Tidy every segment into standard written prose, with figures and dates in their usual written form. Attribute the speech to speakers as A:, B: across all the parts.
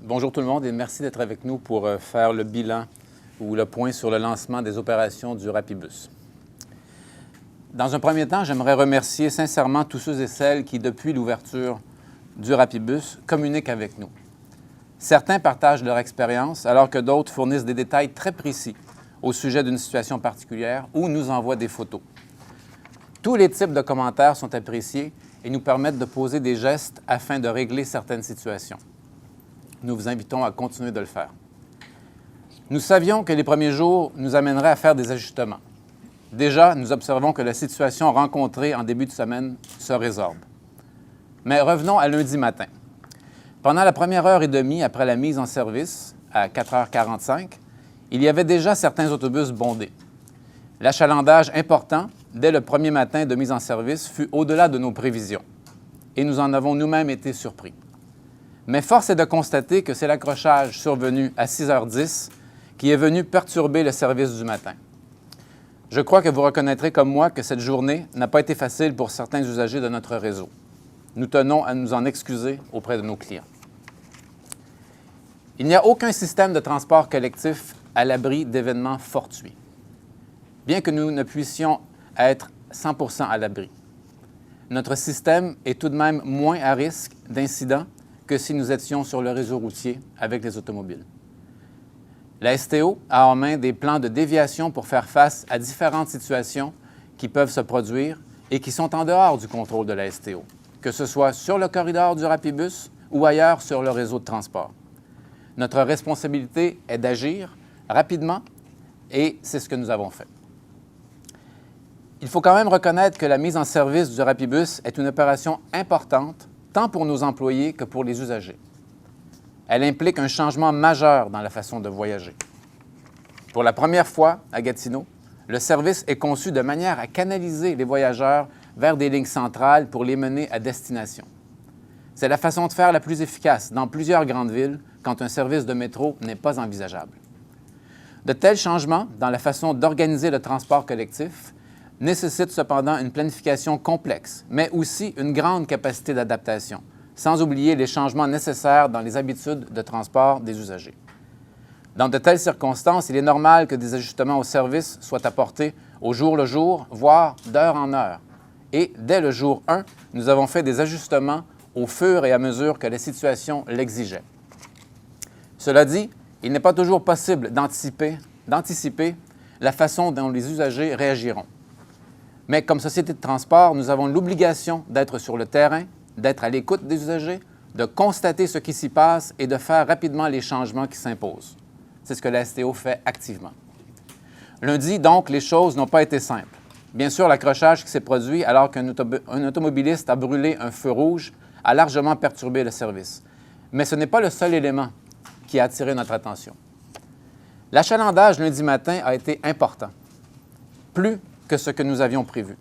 A: Bonjour tout le monde et merci d'être avec nous pour faire le bilan ou le point sur le lancement des opérations du Rapibus. Dans un premier temps, j'aimerais remercier sincèrement tous ceux et celles qui, depuis l'ouverture du Rapibus, communiquent avec nous. Certains partagent leur expérience alors que d'autres fournissent des détails très précis au sujet d'une situation particulière ou nous envoient des photos. Tous les types de commentaires sont appréciés et nous permettent de poser des gestes afin de régler certaines situations. Nous vous invitons à continuer de le faire. Nous savions que les premiers jours nous amèneraient à faire des ajustements. Déjà, nous observons que la situation rencontrée en début de semaine se résorbe. Mais revenons à lundi matin. Pendant la première heure et demie après la mise en service, à 4h45, il y avait déjà certains autobus bondés. L'achalandage important, dès le premier matin de mise en service, fut au-delà de nos prévisions. Et nous en avons nous-mêmes été surpris. Mais force est de constater que c'est l'accrochage survenu à 6h10 qui est venu perturber le service du matin. Je crois que vous reconnaîtrez comme moi que cette journée n'a pas été facile pour certains usagers de notre réseau. Nous tenons à nous en excuser auprès de nos clients. Il n'y a aucun système de transport collectif à l'abri d'événements fortuits. Bien que nous ne puissions être 100% à l'abri, notre système est tout de même moins à risque d'incidents que si nous étions sur le réseau routier avec les automobiles. La STO a en main des plans de déviation pour faire face à différentes situations qui peuvent se produire et qui sont en dehors du contrôle de la STO, que ce soit sur le corridor du Rapibus ou ailleurs sur le réseau de transport. Notre responsabilité est d'agir rapidement et c'est ce que nous avons fait. Il faut quand même reconnaître que la mise en service du Rapibus est une opération importante tant pour nos employés que pour les usagers. Elle implique un changement majeur dans la façon de voyager. Pour la première fois à Gatineau, le service est conçu de manière à canaliser les voyageurs vers des lignes centrales pour les mener à destination. C'est la façon de faire la plus efficace dans plusieurs grandes villes quand un service de métro n'est pas envisageable. De tels changements dans la façon d'organiser le transport collectif nécessitent cependant une planification complexe, mais aussi une grande capacité d'adaptation, sans oublier les changements nécessaires dans les habitudes de transport des usagers. Dans de telles circonstances, il est normal que des ajustements au service soient apportés au jour le jour, voire d'heure en heure. Et dès le jour 1, nous avons fait des ajustements au fur et à mesure que la situation l'exigeait. Cela dit, il n'est pas toujours possible d'anticiper la façon dont les usagers réagiront. Mais comme société de transport, nous avons l'obligation d'être sur le terrain, d'être à l'écoute des usagers, de constater ce qui s'y passe et de faire rapidement les changements qui s'imposent. C'est ce que la STO fait activement. Lundi, donc, les choses n'ont pas été simples. Bien sûr, l'accrochage qui s'est produit alors qu'un automobiliste a brûlé un feu rouge a largement perturbé le service. Mais ce n'est pas le seul élément qui a attiré notre attention. L'achalandage lundi matin a été important, plus que ce que nous avions prévu.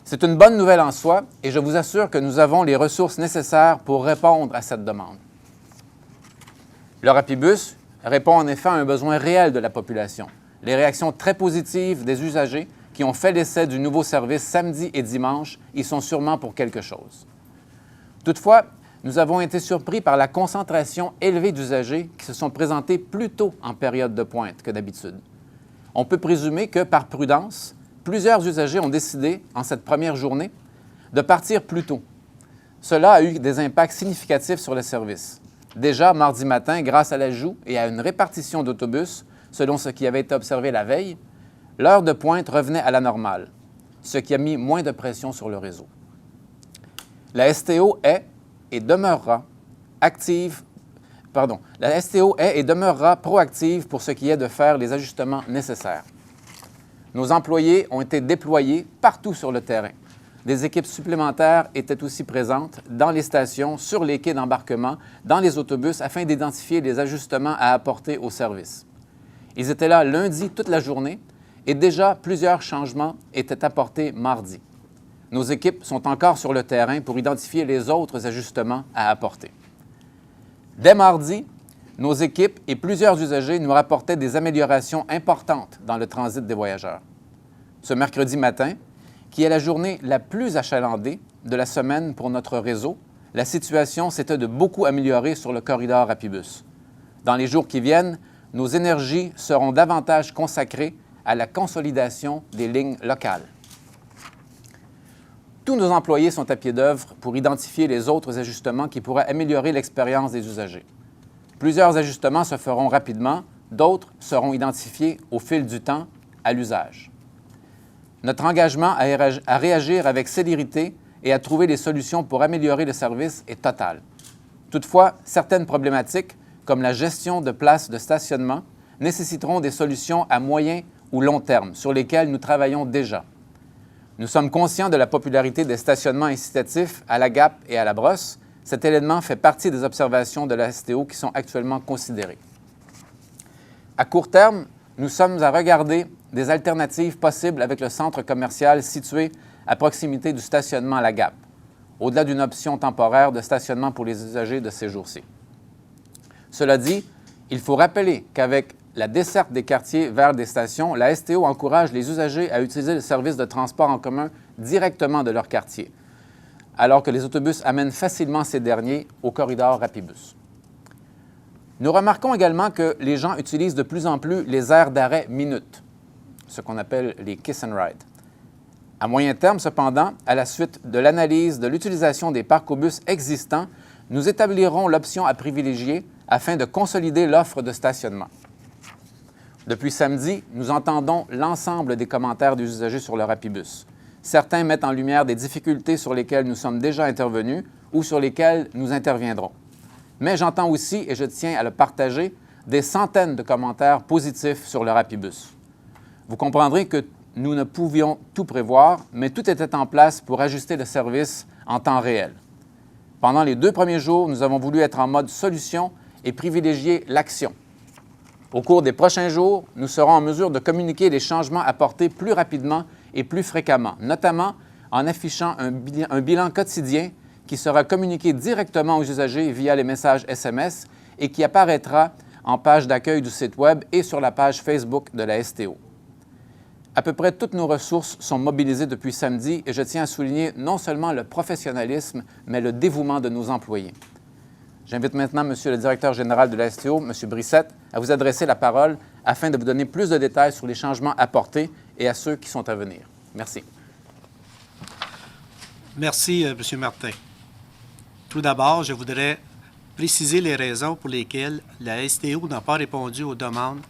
A: C'est une bonne nouvelle en soi et je vous assure que nous avons les ressources nécessaires pour répondre à cette demande. Le Rapibus répond en effet à un besoin réel de la population. Les réactions très positives des usagers qui ont fait l'essai du nouveau service samedi et dimanche y sont sûrement pour quelque chose. Toutefois, nous avons été surpris par la concentration élevée d'usagers qui se sont présentés plus tôt en période de pointe que d'habitude. On peut présumer que, par prudence, plusieurs usagers ont décidé, en cette première journée, de partir plus tôt. Cela a eu des impacts significatifs sur le service. Déjà, mardi matin, grâce à l'ajout et à une répartition d'autobus, selon ce qui avait été observé la veille, l'heure de pointe revenait à la normale, ce qui a mis moins de pression sur le réseau. La STO est et demeurera proactive pour ce qui est de faire les ajustements nécessaires. Nos employés ont été déployés partout sur le terrain. Des équipes supplémentaires étaient aussi présentes dans les stations, sur les quais d'embarquement, dans les autobus, afin d'identifier les ajustements à apporter au service. Ils étaient là lundi toute la journée et déjà plusieurs changements étaient apportés mardi. Nos équipes sont encore sur le terrain pour identifier les autres ajustements à apporter. Dès mardi, nos équipes et plusieurs usagers nous rapportaient des améliorations importantes dans le transit des voyageurs. Ce mercredi matin, qui est la journée la plus achalandée de la semaine pour notre réseau, la situation s'était de beaucoup améliorée sur le corridor Rapibus. Dans les jours qui viennent, nos énergies seront davantage consacrées à la consolidation des lignes locales. Tous nos employés sont à pied d'œuvre pour identifier les autres ajustements qui pourraient améliorer l'expérience des usagers. Plusieurs ajustements se feront rapidement, d'autres seront identifiés au fil du temps à l'usage. Notre engagement à réagir avec célérité et à trouver des solutions pour améliorer le service est total. Toutefois, certaines problématiques, comme la gestion de places de stationnement, nécessiteront des solutions à moyen ou long terme, sur lesquelles nous travaillons déjà. Nous sommes conscients de la popularité des stationnements incitatifs à la Gap et à la Brosse. Cet élément fait partie des observations de la STO qui sont actuellement considérées. À court terme, nous sommes à regarder des alternatives possibles avec le centre commercial situé à proximité du stationnement à la Gap, au-delà d'une option temporaire de stationnement pour les usagers de ces jours-ci. Cela dit, il faut rappeler qu'avec la desserte des quartiers vers des stations, la STO encourage les usagers à utiliser le service de transport en commun directement de leur quartier, alors que les autobus amènent facilement ces derniers au corridor Rapibus. Nous remarquons également que les gens utilisent de plus en plus les aires d'arrêt minutes, ce qu'on appelle les kiss and ride. À moyen terme, cependant, à la suite de l'analyse de l'utilisation des parcs au bus existants, nous établirons l'option à privilégier afin de consolider l'offre de stationnement. Depuis samedi, nous entendons l'ensemble des commentaires des usagers sur le Rapibus. Certains mettent en lumière des difficultés sur lesquelles nous sommes déjà intervenus ou sur lesquelles nous interviendrons. Mais j'entends aussi, et je tiens à le partager, des centaines de commentaires positifs sur le Rapibus. Vous comprendrez que nous ne pouvions tout prévoir, mais tout était en place pour ajuster le service en temps réel. Pendant les 2 premiers jours, nous avons voulu être en mode solution et privilégier l'action. Au cours des prochains jours, nous serons en mesure de communiquer les changements apportés plus rapidement et plus fréquemment, notamment en affichant un bilan quotidien qui sera communiqué directement aux usagers via les messages SMS et qui apparaîtra en page d'accueil du site Web et sur la page Facebook de la STO. À peu près toutes nos ressources sont mobilisées depuis samedi et je tiens à souligner non seulement le professionnalisme, mais le dévouement de nos employés. J'invite maintenant M. le directeur général de la STO, M. Brissette, à vous adresser la parole afin de vous donner plus de détails sur les changements apportés et à ceux qui sont à venir. Merci.
B: Merci, M. Martin. Tout d'abord, je voudrais préciser les raisons pour lesquelles la STO n'a pas répondu aux demandes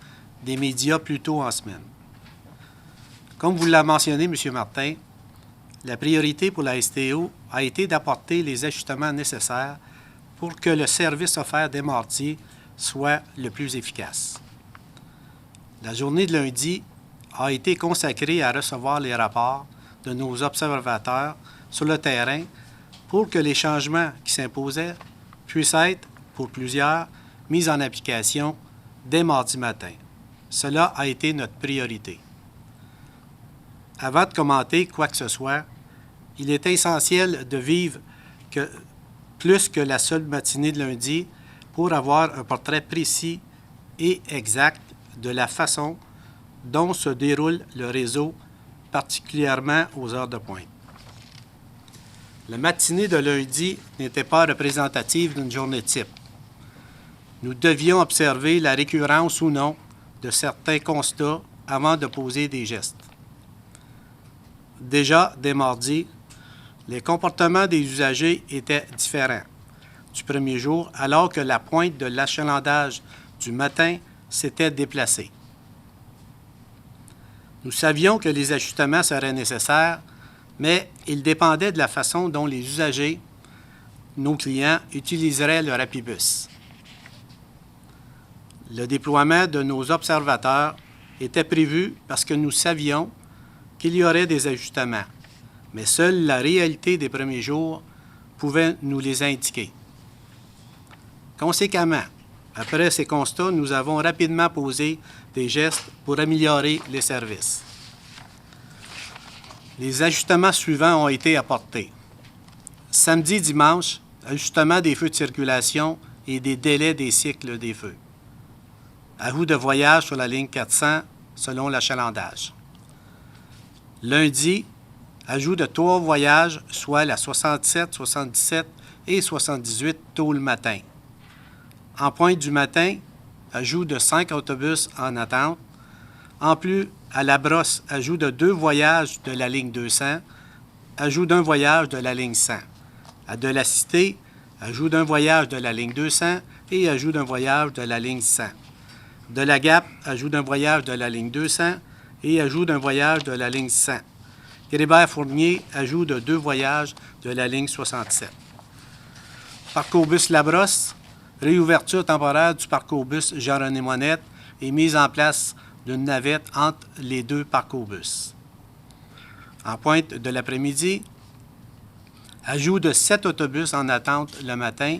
B: des médias plus tôt en semaine. Comme vous l'avez mentionné, M. Martin, la priorité pour la STO a été d'apporter les ajustements nécessaires pour que le service offert dès mardi soit le plus efficace. La journée de lundi a été consacrée à recevoir les rapports de nos observateurs sur le terrain pour que les changements qui s'imposaient puissent être, pour plusieurs, mis en application dès mardi matin. Cela a été notre priorité. Avant de commenter quoi que ce soit, il est essentiel de vivre plus que la seule matinée de lundi pour avoir un portrait précis et exact de la façon dont se déroule le réseau, particulièrement aux heures de pointe. La matinée de lundi n'était pas représentative d'une journée type. Nous devions observer la récurrence ou non de certains constats avant de poser des gestes. Déjà, dès mardi, les comportements des usagers étaient différents du premier jour, alors que la pointe de l'achalandage du matin s'était déplacée. Nous savions que les ajustements seraient nécessaires, mais ils dépendaient de la façon dont les usagers, nos clients, utiliseraient le Rapibus. Le déploiement de nos observateurs était prévu parce que nous savions qu'il y aurait des ajustements, mais seule la réalité des premiers jours pouvait nous les indiquer. Conséquemment, après ces constats, nous avons rapidement posé des gestes pour améliorer les services. Les ajustements suivants ont été apportés. Samedi et dimanche, ajustement des feux de circulation et des délais des cycles des feux. Ajout de voyage sur la ligne 400 selon l'achalandage. Lundi, ajout de 3 voyages, soit la 67, 77 et 78 tôt le matin. En pointe du matin, ajout de 5 autobus en attente. En plus, à la brosse, ajout de 2 voyages de la ligne 200, ajout d'un voyage de la ligne 100. À de la Cité, ajout d'un voyage de la ligne 200 et ajout d'un voyage de la ligne 100. De la Gap, ajout d'un voyage de la ligne 200 et ajout d'un voyage de la ligne 100. Guéribert-Fournier, ajout de 2 voyages de la ligne 67. Parcours bus Labrosse, réouverture temporaire du parcours bus Jean-René-Monette et mise en place d'une navette entre les 2 parcours bus. En pointe de l'après-midi, ajout de 7 autobus en attente le matin,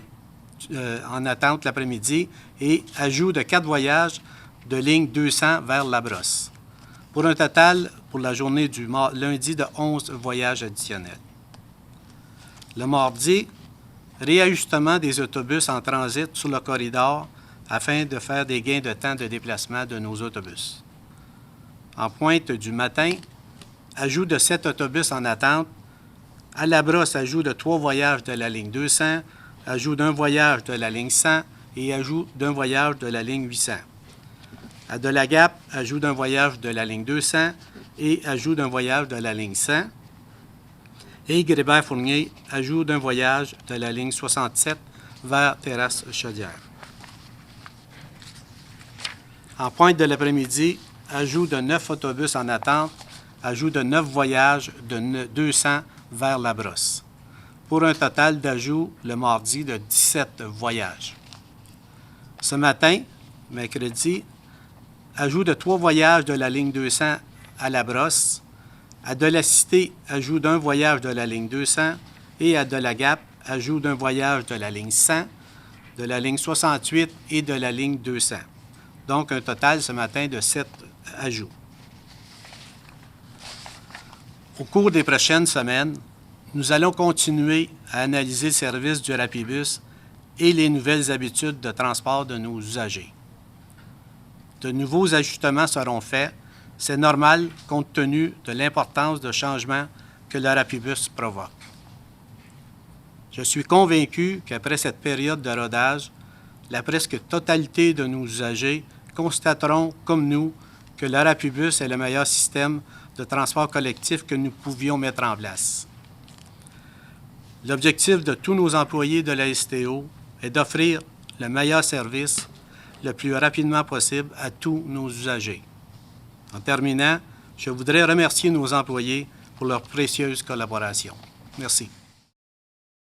B: en attente l'après-midi, et ajout de 4 voyages de ligne 200 vers Labrosse, pour un total pour la journée du lundi de 11 voyages additionnels. Le mardi, réajustement des autobus en transit sur le corridor afin de faire des gains de temps de déplacement de nos autobus. En pointe du matin, ajout de 7 autobus en attente. À Labrosse, ajout de 3 voyages de la ligne 200, ajout d'un voyage de la ligne 100 et ajout d'un voyage de la ligne 800. À de la Gap, ajout d'un voyage de la ligne 200 et ajout d'un voyage de la ligne 100. Et Guéribert-Fournier, ajout d'un voyage de la ligne 67 vers Terrasse-Chaudière. En pointe de l'après-midi, ajout de 9 autobus en attente, ajout de 9 voyages de 200 vers Labrosse, pour un total d'ajout le mardi de 17 voyages. Ce matin, mercredi, ajout de 3 voyages de la ligne 200 à Labrosse. À de la Cité, ajout d'un voyage de la ligne 200 et à de la Gap, ajout d'un voyage de la ligne 100, de la ligne 68 et de la ligne 200. Donc, un total ce matin de 7 ajouts. Au cours des prochaines semaines, nous allons continuer à analyser le service du Rapibus et les nouvelles habitudes de transport de nos usagers. De nouveaux ajustements seront faits. C'est normal compte tenu de l'importance de changements que le Rapibus provoque. Je suis convaincu qu'après cette période de rodage, la presque totalité de nos usagers constateront, comme nous, que le Rapibus est le meilleur système de transport collectif que nous pouvions mettre en place. L'objectif de tous nos employés de la STO est d'offrir le meilleur service le plus rapidement possible à tous nos usagers. En terminant, je voudrais remercier nos employés pour leur précieuse collaboration. Merci.